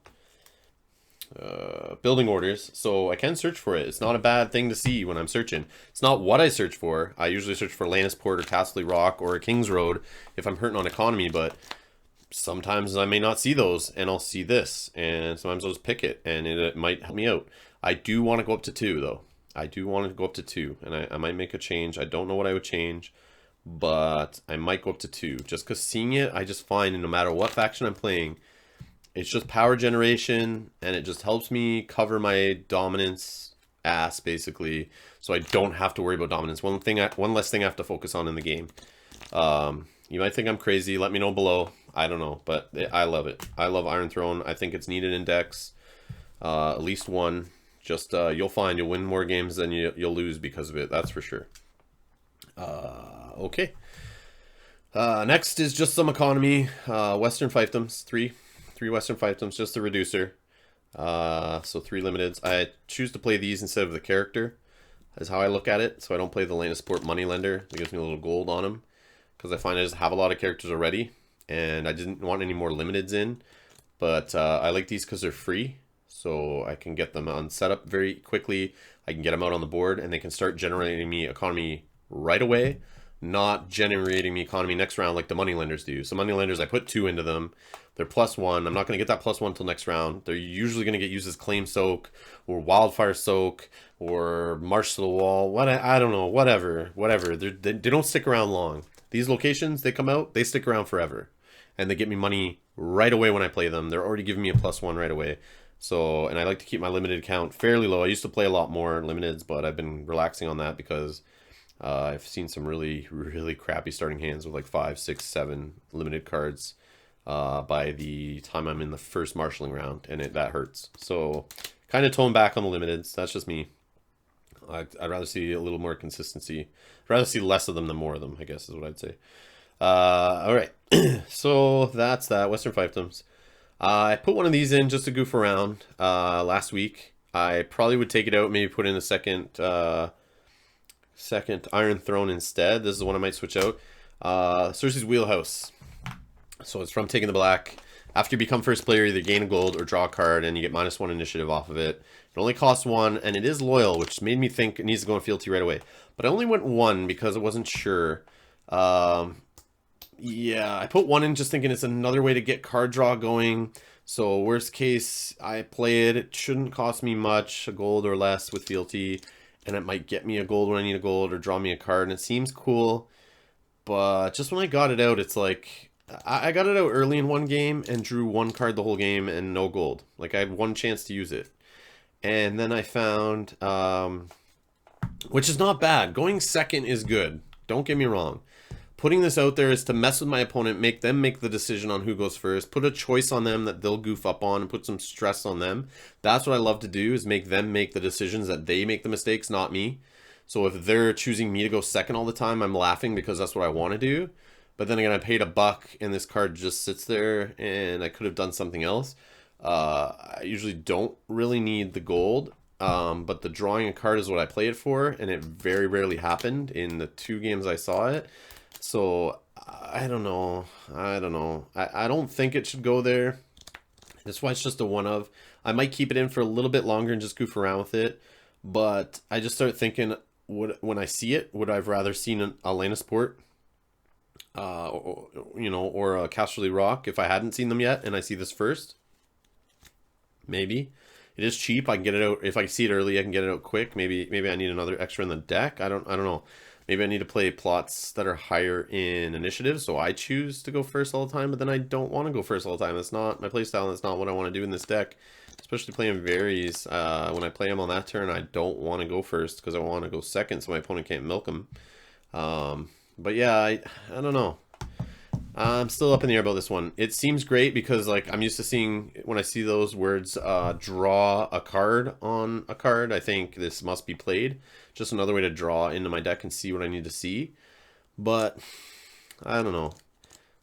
Building orders, so I can search for it. It's not a bad thing to see when I'm searching. It's not what I search for. I usually search for Lannisport or Castle Rock or a King's Road if I'm hurting on economy, but sometimes I may not see those and I'll see this, and sometimes I'll just pick it and it might help me out. I do want to go up to 2 though. I do want to go up to 2, and I might make a change. I don't know what I would change, but I might go up to 2 just because seeing it, I just find no matter what faction I'm playing, it's just power generation, and it just helps me cover my dominance ass basically, so I don't have to worry about dominance. One less thing I have to focus on in the game. You might think I'm crazy. Let me know below. I don't know, but I love it. I love Iron Throne. I think it's needed in decks. At least 1. Just you'll find you'll win more games than you'll lose because of it. That's for sure. Okay. Next is just some economy. Western fiefdoms. Three Western fiefdoms, just the reducer. So 3 limiteds. I choose to play these instead of the character, is how I look at it. So I don't play the Lannisport Moneylender. It gives me a little gold on them, because I find I just have a lot of characters already, and I didn't want any more limiteds in. But I like these because they're free. So I can get them on setup very quickly. I can get them out on the board, and they can start generating me economy right away, not generating me economy next round like the moneylenders do. So moneylenders, I put 2 into them. They're +1. I'm not going to get that +1 until next round. They're usually going to get used as Claim Soak or Wildfire Soak or March to the Wall. I don't know, whatever. They don't stick around long. These locations, they come out, they stick around forever. And they get me money right away when I play them. They're already giving me a +1 right away. So, and I like to keep my limited count fairly low. I used to play a lot more limiteds, but I've been relaxing on that because I've seen some really, really crappy starting hands with like 5, 6, 7 limited cards by the time I'm in the first marshalling round, and that hurts. So, kind of tone back on the limiteds. That's just me. I'd rather see a little more consistency. I'd rather see less of them than more of them, I guess is what I'd say. All right. So, that's that. Western fiefdoms. I put one of these in just to goof around last week. I probably would take it out, maybe put in a second Iron Throne instead. This is the one I might switch out. Cersei's Wheelhouse. So it's from Taking the Black. After you become first player, either gain a gold or draw a card, and you get -1 initiative off of it. It only costs 1, and it is loyal, which made me think it needs to go in Fealty right away. But I only went 1 because I wasn't sure. Yeah, I put 1 in just thinking it's another way to get card draw going. So worst case, I play it. It shouldn't cost me much, a gold or less with Fealty, and it might get me a gold when I need a gold or draw me a card, and it seems cool. But just when I got it out, it's like I got it out early in one game and drew one card the whole game and no gold. Like I had one chance to use it, and then I found, which is not bad. Going second is good. Don't get me wrong. Putting this out there is to mess with my opponent, make them make the decision on who goes first, put a choice on them that they'll goof up on, and put some stress on them. That's what I love to do, is make them make the decisions, that they make the mistakes, not me. So if they're choosing me to go second all the time, I'm laughing because that's what I want to do. But then again, I paid $1 and this card just sits there and I could have done something else. I usually don't really need the gold, but the drawing a card is what I play it for, and it very rarely happened in the 2 games I saw it. So I don't know. I don't think it should go there. That's why it's just a one of. I might keep it in for a little bit longer and just goof around with it. But I just start thinking, when I see it, would I've rather seen a Lannister, or a Casterly Rock if I hadn't seen them yet, and I see this first? Maybe. It is cheap. I can get it out if I see it early. I can get it out quick. Maybe I need another extra in the deck. I don't know. Maybe I need to play plots that are higher in initiative, so I choose to go first all the time, but then I don't want to go first all the time. That's not my playstyle, and that's not what I want to do in this deck. Especially playing Varys. When I play him on that turn, I don't want to go first because I want to go second so my opponent can't milk him. But yeah, I don't know. I'm still up in the air about this one. It seems great because, like, I'm used to seeing, when I see those words, draw a card on a card, I think this must be played. Just another way to draw into my deck and see what I need to see. But I don't know.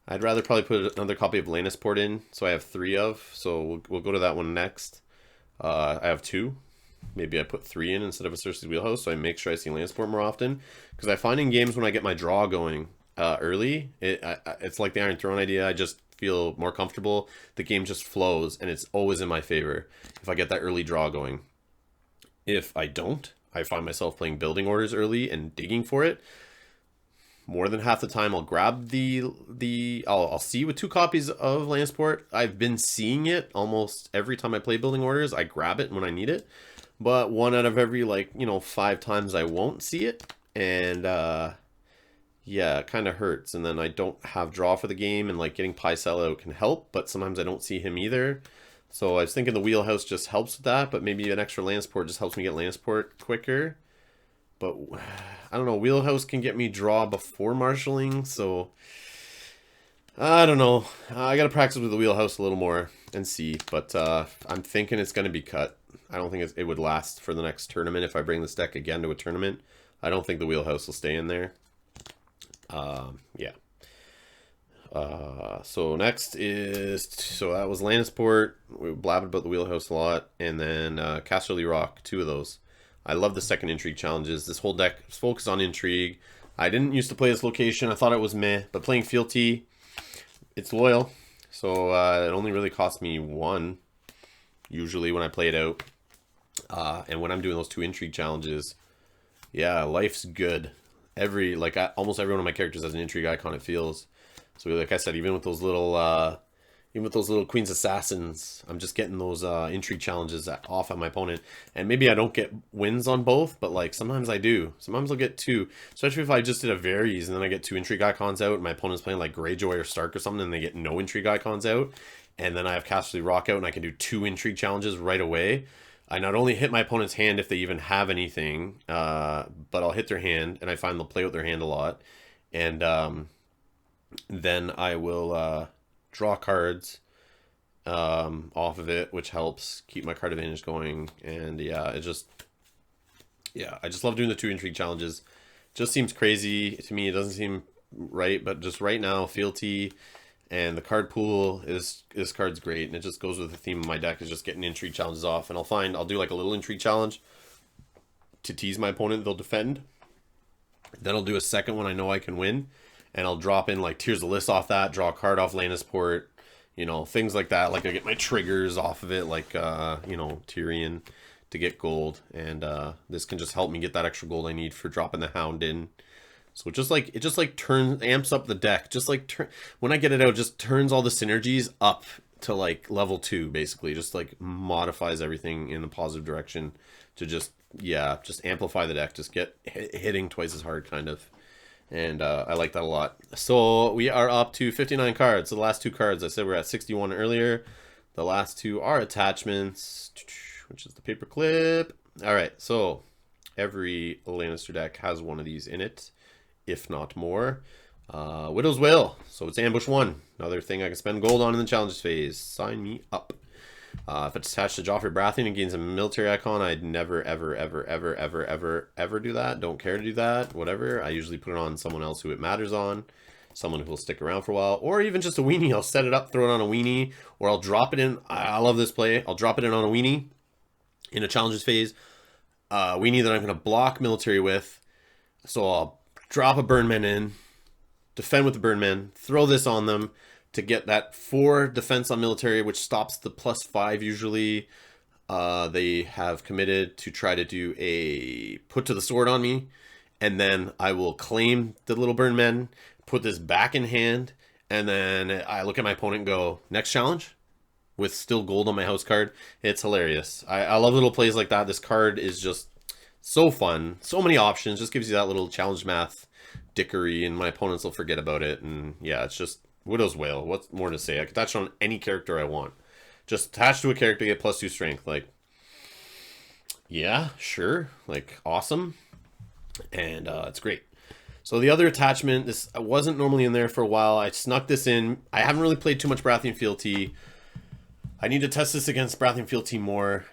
I'd rather probably put another copy of Lannister in, so I have 3 of. So we'll go to that one next. I have 2. Maybe I put 3 in instead of a Cersei's Wheelhouse, so I make sure I see Lannister more often. Because I find in games when I get my draw going early, it's like the Iron Throne idea. I just feel more comfortable. The game just flows, and it's always in my favor if I get that early draw going. If I don't, I find myself playing building orders early and digging for it. More than half the time, I'll grab I'll see with 2 copies of Lannister. I've been seeing it almost every time I play building orders. I grab it when I need it, but 1 out of every 5 times I won't see it, and yeah, it kind of hurts. And then I don't have draw for the game, and getting Pycelle out can help, but sometimes I don't see him either. So I was thinking the Wheelhouse just helps with that, but maybe an extra Lannister just helps me get Lannister quicker. But I don't know, Wheelhouse can get me draw before marshalling, so I don't know. I gotta practice with the Wheelhouse a little more and see, but I'm thinking it's gonna be cut. I don't think it would last for the next tournament if I bring this deck again to a tournament. I don't think the Wheelhouse will stay in there. Yeah. So next is, so that was Lannister. We blabbed about the Wheelhouse a lot, and then Casterly Rock, 2 of those. I love the second intrigue challenges. This whole deck is focused on intrigue. I didn't used to play this location. I thought it was meh, but playing Fealty, it's loyal. So it only really cost me 1, usually when I play it out. And when I'm doing those 2 intrigue challenges, yeah, life's good. Almost every one of my characters has an intrigue icon, it feels. So like I said, even with those little Queen's Assassins, I'm just getting those intrigue challenges off at my opponent. And maybe I don't get wins on both, but sometimes I do. Sometimes I'll get 2, especially if I just did a Varys and then I get 2 intrigue icons out and my opponent's playing Greyjoy or Stark or something and they get no intrigue icons out. And then I have Casterly Rock out and I can do 2 intrigue challenges right away. I not only hit my opponent's hand if they even have anything, but I'll hit their hand, and I find they'll play with their hand a lot. And then I will draw cards off of it, which helps keep my card advantage going. And yeah, I just love doing the 2 intrigue challenges. Just seems crazy to me. It doesn't seem right, but just right now, Fealty and the card pool this card's great, and it just goes with the theme of my deck, is just getting intrigue challenges off. And I'll do a little intrigue challenge to tease my opponent. They'll defend. Then I'll do a second one I know I can win, and I'll drop in Tears of Lys off that, draw a card off Lannister, things like that. I get my triggers off of it, Tyrion to get gold, and this can just help me get that extra gold I need for dropping the Hound in. So it just amps up the deck. When I get it out, just turns all the synergies up to like level 2, basically. Just like modifies everything in a positive direction to just, yeah, just amplify the deck. Just get hitting twice as hard, kind of. And I like that a lot. So we are up to 59 cards. So the last 2 cards, I said we're at 61 earlier. The last 2 are attachments, which is the paperclip. All right, so every Lannister deck has one of these in it, if not more. Widow's Wail. So it's ambush 1. Another thing I can spend gold on in the challenges phase. Sign me up. If it's attached to Joffrey Baratheon and gains a military icon, I'd never, ever, ever, ever, ever, ever, ever do that. Don't care to do that. Whatever. I usually put it on someone else who it matters on. Someone who will stick around for a while. Or even just a weenie. I'll set it up, throw it on a weenie. Or I'll drop it in. I love this play. I'll drop it in on a weenie in a challenges phase. Weenie that I'm going to block military with. So I'll drop a Burnman in. Defend with the Burnman. Throw this on them to get that 4 defense on military, which stops the +5 usually. They have committed to try to do a put to the sword on me. And then I will claim the little burn men, put this back in hand, and then I look at my opponent and go, next challenge? With still gold on my house card. It's hilarious. I love little plays like that. This card is just so fun. So many options. Just gives you that little challenge math dickery, and my opponents will forget about it. And yeah, it's just Widow's Wail. What's more to say? I can attach on any character I want. Just attach to a character, get +2 strength. Like, yeah, sure. Like, awesome. And it's great. So the other attachment, this wasn't normally in there for a while. I snuck this in. I haven't really played too much Baratheon Fealty. I need to test this against Baratheon Fealty more.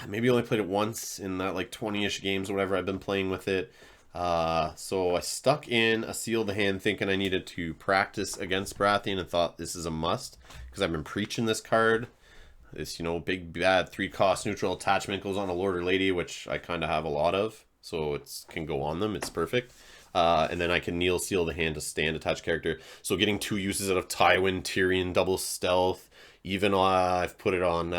Maybe only played it once in that like 20-ish games or whatever I've been playing with it. So I stuck in a Seal the Hand thinking I needed to practice against Baratheon and thought this is a must because I've been preaching this card. This, you know, big bad 3-cost neutral attachment goes on a Lord or Lady, which I kind of have a lot of. So it can go on them. It's perfect. And then I can kneel Seal the Hand to stand attached character. So getting 2 uses out of Tywin, Tyrion, double stealth. Even I've put it on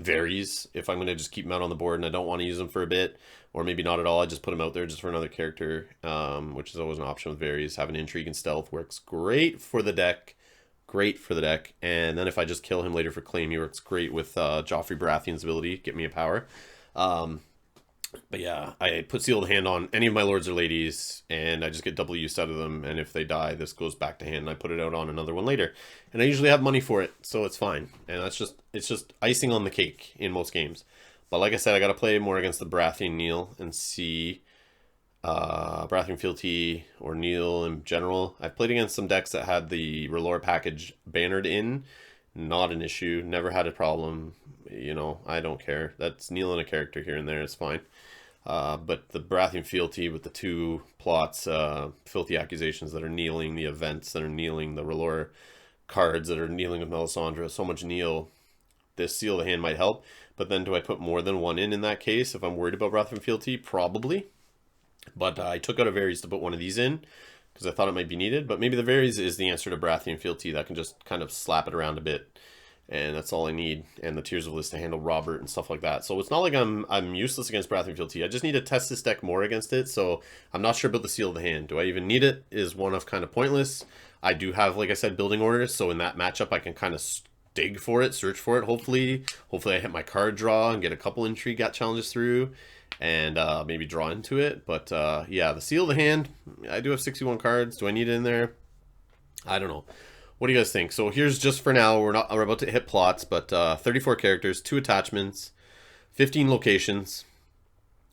Varys if I'm going to just keep them out on the board and I don't want to use them for a bit. Or maybe not at all. I just put them out there just for another character, which is always an option with Varys. Having intrigue and stealth works great for the deck. Great for the deck. And then if I just kill him later for claim, he works great with Joffrey Baratheon's ability. Get me a power. But yeah, I put Seal the Hand on any of my lords or ladies, and I just get double use out of them. And if they die, this goes back to hand, and I put it out on another one later. And I usually have money for it, so it's fine. And it's just icing on the cake in most games. But like I said, I got to play more against the Baratheon Neil and see Baratheon Fealty or Neil in general. I've played against some decks that had the R'hllor package bannered in. Not an issue. Never had a problem. You know, I don't care. That's Neil and a character here and there. It's fine. But the Baratheon Fealty with the 2 plots, filthy accusations that are kneeling, the events that are kneeling, the R'hllor cards that are kneeling with Melisandre, so much kneel. This Seal the Hand might help. But then do I put more than 1 in that case if I'm worried about Baratheon Fealty? Probably. But I took out a Varys to put one of these in because I thought it might be needed. But maybe the Varys is the answer to Baratheon Fealty. That can just kind of slap it around a bit. And that's all I need. And the Tears of Lys to handle Robert and stuff like that. So it's not like I'm useless against Baratheon Fealty. I just need to test this deck more against it. So I'm not sure about the Seal of the Hand. Do I even need it? Is one of kind of pointless. I do have, like I said, building orders. So in that matchup, I can kind of dig for it, search for it, hopefully I hit my card draw and get a couple intrigue challenges through and maybe draw into it. But yeah, the Seal of the Hand, I do have 61 cards. Do I need it in there? I don't know. What do you guys think? So here's just for now, we're about to hit plots, but 34 characters, 2 attachments, 15 locations,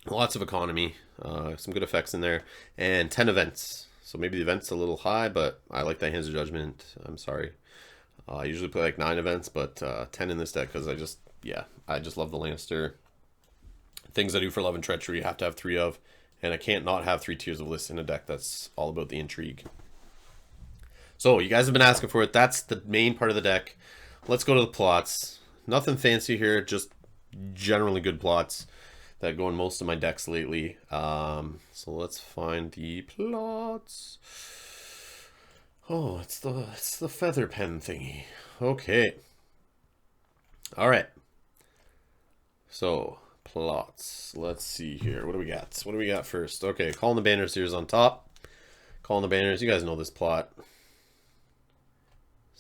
lots of economy, some good effects in there, and 10 events. So maybe the event's a little high, but I like that Hands of Judgment. I'm sorry. I usually play like 9 events, but 10 in this deck because I just love the Lannister. Things I do for Love and Treachery, you have to have 3 of, and I can't not have 3 Tears of Lys in a deck that's all about the intrigue. So you guys have been asking for it. That's the main part of the deck. Let's go to the plots. Nothing fancy here, just generally good plots that go in most of my decks lately. So let's find the plots. Oh, it's the feather pen thingy. Okay. All right. So, plots. Let's see here. What do we got? What do we got first? Okay, Calling the Banners here's on top. Calling the Banners. You guys know this plot.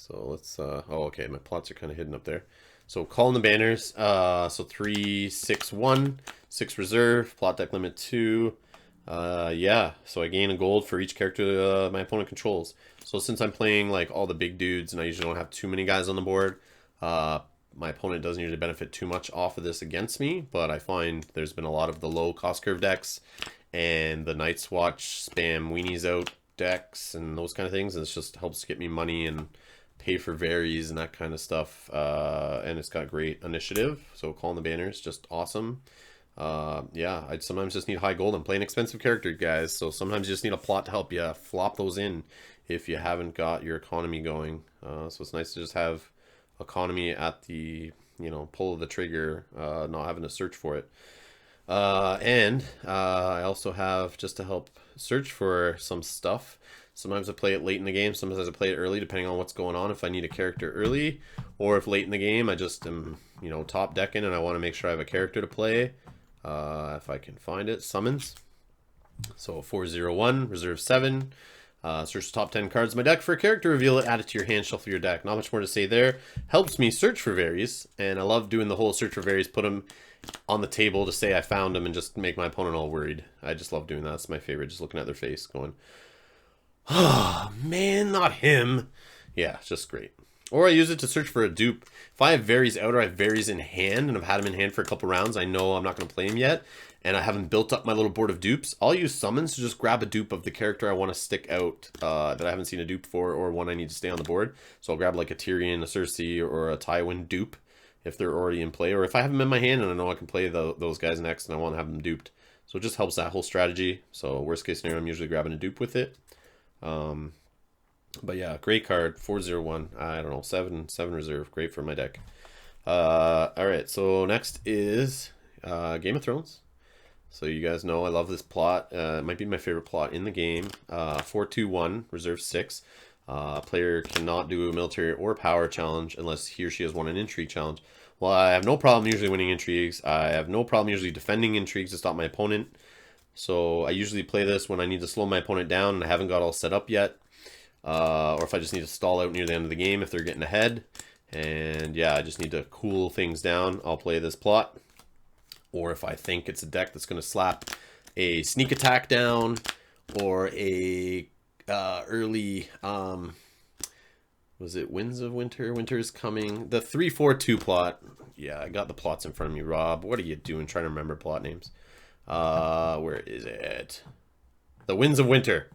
So let's, oh, okay, my plots are kind of hidden up there. So calling the banners, so 3, 6, 1, 6 reserve, plot deck limit 2. Yeah, so I gain a gold for each character my opponent controls. So since I'm playing like all the big dudes and I usually don't have too many guys on the board, my opponent doesn't usually benefit too much off of this against me, but I find there's been a lot of the low cost curve decks and the Night's Watch spam weenies out decks and those kind of things, and it just helps get me money and pay for varies and that kind of stuff. And it's got great initiative, so calling the banners just awesome. Yeah, I sometimes just need high gold. I'm playing expensive character, guys, so sometimes you just need a plot to help you flop those in if you haven't got your economy going. So it's nice to just have economy at the, you know, pull of the trigger, not having to search for it. And I also have, just to help search for some stuff, sometimes I play it late in the game, sometimes I play it early, depending on what's going on, if I need a character early, or if late in the game I just am, you know, top decking and I want to make sure I have a character to play. If I can find it, summons. So 401, reserve 7. Search the top 10 cards of my deck for a character, reveal it, add it to your hand, shuffle your deck. Not much more to say there. Helps me search for varies, and I love doing the whole search for varies, put them on the table to say I found them and just make my opponent all worried. I just love doing that. That's my favorite, just looking at their face going, oh man, not him. Yeah, it's just great. Or I use it to search for a dupe. If I have varies out or I have varies in hand and I've had them in hand for a couple rounds, I know I'm not going to play him yet, and I haven't built up my little board of dupes, I'll use summons to just grab a dupe of the character I want to stick out that I haven't seen a dupe for, or one I need to stay on the board. So I'll grab like a Tyrion, a Cersei, or a Tywin dupe if they're already in play, or if I have them in my hand and I know I can play those guys next and I want to have them duped. So it just helps that whole strategy. So worst case scenario, I'm usually grabbing a dupe with it. But yeah, great card, 401. I don't know, 7 reserve, great for my deck. All right, so next is Game of Thrones. So you guys know I love this plot. It might be my favorite plot in the game. 421, reserve 6. Player cannot do a military or power challenge unless he or she has won an intrigue challenge. Well, I have no problem usually winning intrigues. I have no problem usually defending intrigues to stop my opponent. So I usually play this when I need to slow my opponent down and I haven't got all set up yet. Or if I just need to stall out near the end of the game if they're getting ahead. And yeah, I just need to cool things down. I'll play this plot. Or if I think it's a deck that's going to slap a sneak attack down, or a early, was it Winds of Winter? Winter is coming. The 3-4-2 plot. Yeah, I got the plots in front of me, Rob. What are you doing trying to remember plot names? Where is it? The Winds of Winter.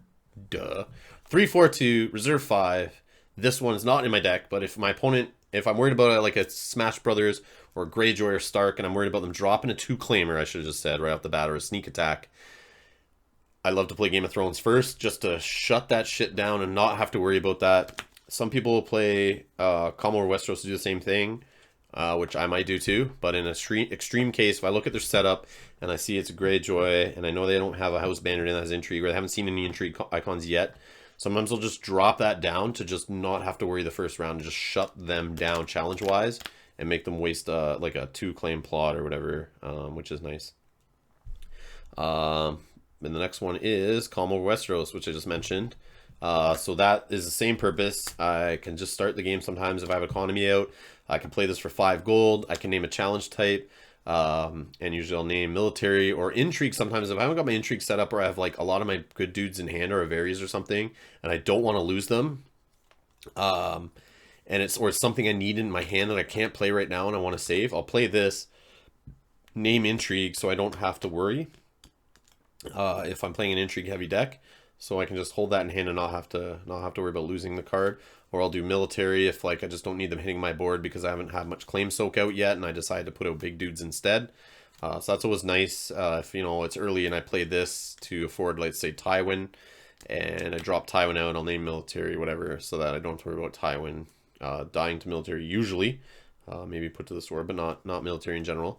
Duh. 3-4-2, reserve 5. This one is not in my deck, but if my opponent, if I'm worried about like a Smash Brothers or Greyjoy or Stark, and I'm worried about them dropping a 2-claimer, I should have just said right off the bat, or a sneak attack, I love to play Game of Thrones first, just to shut that shit down and not have to worry about that. Some people will play Commodore Westeros to do the same thing, which I might do too, but in an extreme case, if I look at their setup and I see it's a Greyjoy, and I know they don't have a house banner in that has intrigue, or they haven't seen any intrigue icons yet, sometimes I'll just drop that down to just not have to worry the first round and just shut them down challenge-wise and make them waste like a 2-claim plot or whatever, which is nice. And the next one is Calm Over Westeros, which I just mentioned. So that is the same purpose. I can just start the game sometimes if I have economy out. I can play this for 5 gold. I can name a challenge type. And usually I'll name military or intrigue sometimes if I haven't got my intrigue set up, or I have like a lot of my good dudes in hand or a varies or something and I don't want to lose them. And it's something I need in my hand that I can't play right now and I want to save. I'll play this, name intrigue, so I don't have to worry if I'm playing an intrigue heavy deck. So I can just hold that in hand and not have to worry about losing the card. Or I'll do military if like I just don't need them hitting my board because I haven't had much claim soak out yet and I decide to put out big dudes instead. So that's always nice. If you know it's early and I play this to afford, let's say, Tywin, and I drop Tywin out and I'll name military, whatever, so that I don't have to worry about Tywin dying to military usually. Maybe put to the sword, but not military in general.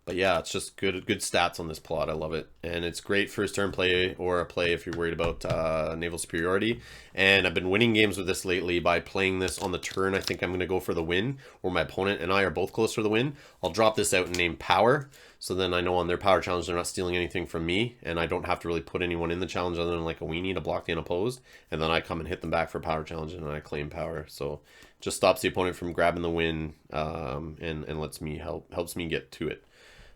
But yeah, it's just good stats on this plot. I love it. And it's great first turn play or a play if you're worried about naval superiority. And I've been winning games with this lately by playing this on the turn. I think I'm going to go for the win, or my opponent and I are both close for the win. I'll drop this out and name Power. So then I know on their Power challenge they're not stealing anything from me. And I don't have to really put anyone in the challenge other than like a weenie to block the unopposed. And then I come and hit them back for Power challenge and I claim Power. So just stops the opponent from grabbing the win and lets me helps me get to it.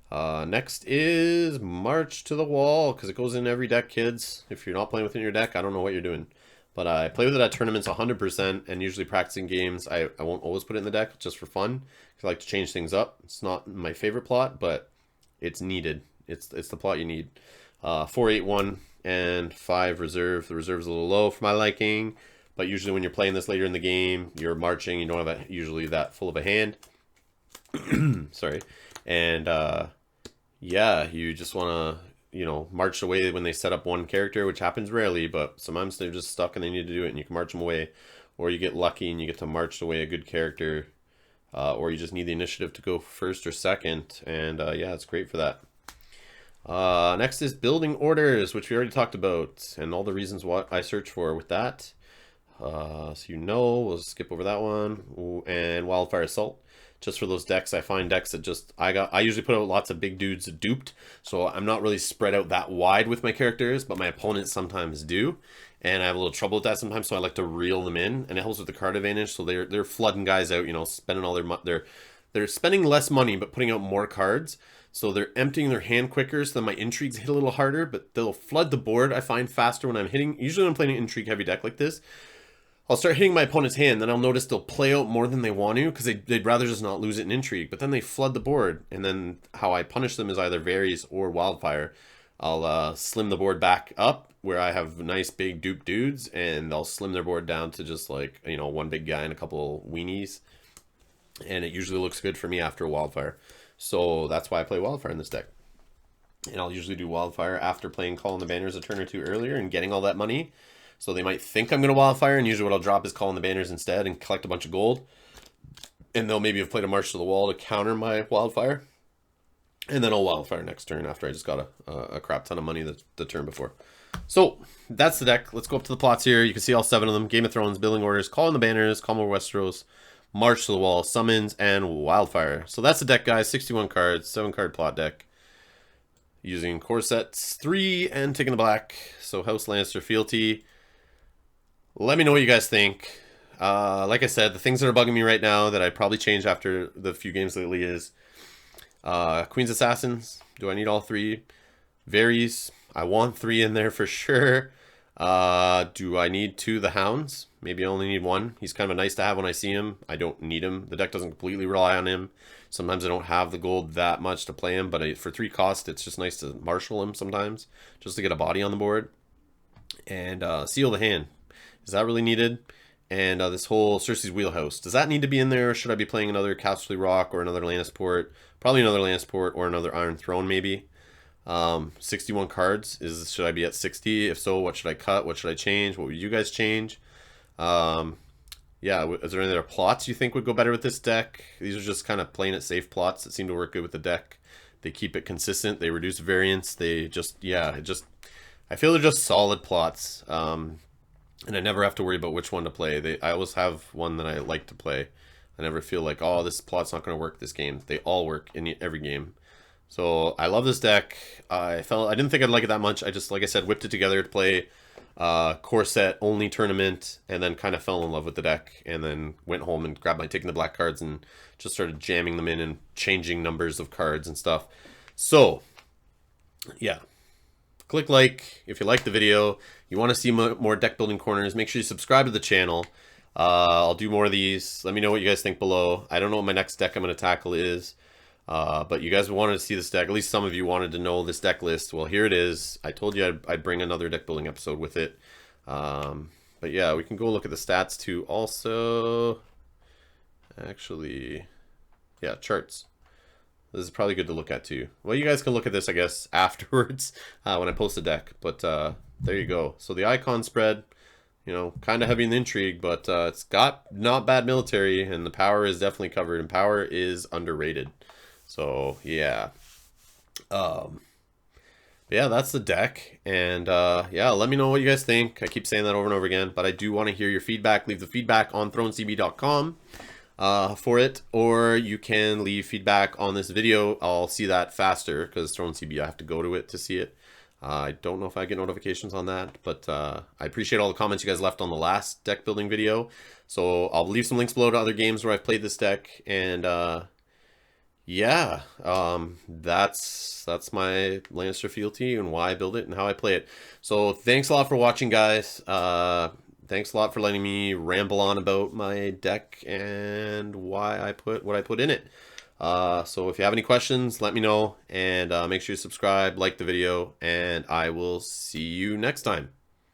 Next is March to the Wall, because it goes in every deck, kids. If you're not playing within your deck, I don't know what you're doing. But I play with it at tournaments 100%, and usually practicing games, I won't always put it in the deck, just for fun, because I like to change things up. It's not my favorite plot, but it's needed. It's the plot you need. 4-8-1 and 5 reserve. The reserve is a little low for my liking, but usually when you're playing this later in the game, you're marching, you don't have usually that full of a hand. Sorry. And yeah, you just want to, you know, march away when they set up one character, which happens rarely, but sometimes they're just stuck and they need to do it and you can march them away. Or you get lucky and you get to march away a good character. Or you just need the initiative to go first or second. And yeah, it's great for that. Next is building orders, which we already talked about. And all the reasons what I search for with that. So you know, we'll skip over that one. Ooh, and Wildfire Assault. Just for those decks, I find decks that just, I usually put out lots of big dudes duped, so I'm not really spread out that wide with my characters, but my opponents sometimes do, and I have a little trouble with that sometimes, so I like to reel them in, and it helps with the card advantage, so they're flooding guys out, you know, spending all they're spending less money, but putting out more cards, so they're emptying their hand quicker, so then my intrigues hit a little harder, but they'll flood the board, I find, faster when I'm hitting, usually when I'm playing an intrigue heavy deck like this, I'll start hitting my opponent's hand, then I'll notice they'll play out more than they want to, because they'd rather just not lose it in intrigue, but then they flood the board, and then how I punish them is either Varys or Wildfire. I'll slim the board back up, where I have nice big dupe dudes, and I'll slim their board down to just like, you know, one big guy and a couple weenies, and it usually looks good for me after Wildfire. So that's why I play Wildfire in this deck. And I'll usually do Wildfire after playing Call on the Banners a turn or two earlier and getting all that money. So they might think I'm going to Wildfire, and usually what I'll drop is Call on the Banners instead and collect a bunch of gold. And they'll maybe have played a March to the Wall to counter my Wildfire. And then I'll Wildfire next turn after I just got a crap ton of money the turn before. So that's the deck. Let's go up to the plots here. You can see all 7 of them. Game of Thrones, Building Orders, Call on the Banners, Calm over Westeros, March to the Wall, Summons, and Wildfire. So that's the deck, guys. 61 cards, 7-card plot deck. Using core sets 3 and taking the black. So House Lannister Fealty. Let me know what you guys think. Like I said, the things that are bugging me right now that I probably change after the few games lately is Queen's Assassins. Do I need all 3? Varys. I want 3 in there for sure. Do I need 2 the Hounds? Maybe I only need 1. He's kind of a nice to have when I see him. I don't need him. The deck doesn't completely rely on him. Sometimes I don't have the gold that much to play him, but for 3 cost, it's just nice to marshal him sometimes, just to get a body on the board. And Seal the Hand. Is that really needed? And this whole Cersei's Wheelhouse. Does that need to be in there? Or should I be playing another Casterly Rock or another Lannisport? Probably another Lannisport or another Iron Throne maybe. 61 cards. Should I be at 60? If so, what should I cut? What should I change? What would you guys change? Yeah, is there any other plots you think would go better with this deck? These are just kind of playing it safe plots that seem to work good with the deck. They keep it consistent. They reduce variance. They just, yeah, I feel they're just solid plots. And I never have to worry about which one to play. I always have one that I like to play. I never feel like, oh, this plot's not going to work this game. They all work in every game. So I love this deck. I didn't think I'd like it that much. I just, like I said, whipped it together to play core set only tournament, and then kind of fell in love with the deck, and then went home and grabbed taking the black cards and just started jamming them in and changing numbers of cards and stuff. So yeah. Click like if you like the video. You want to see more deck building corners, make sure you subscribe to the channel. I'll do more of these. Let me know what you guys think below. I don't know what my next deck I'm going to tackle is. But you guys wanted to see this deck. At least some of you wanted to know this deck list. Well, here it is. I told you I'd bring another deck building episode with it. But yeah, we can go look at the stats too also. Actually, yeah, charts. This is probably good to look at too. Well, you guys can look at this, I guess, afterwards when I post the deck. But there you go. So the icon spread, you know, kind of heavy in the intrigue, but it's got not bad military, and the power is definitely covered, and power is underrated. So yeah. Um, yeah, that's the deck. And yeah, let me know what you guys think. I keep saying that over and over again, but I do want to hear your feedback. Leave the feedback on thronecb.com for it, or you can leave feedback on this video. I'll see that faster because ThroneCB, I have to go to it to see it. I don't know if I get notifications on that, but I appreciate all the comments you guys left on the last deck building video. So I'll leave some links below to other games where I've played this deck, and yeah, that's my Lannister Fealty and why I build it and how I play it. So thanks a lot for watching, guys. Thanks a lot for letting me ramble on about my deck and why I put what I put in it. So if you have any questions, let me know, and make sure you subscribe, like the video, and I will see you next time.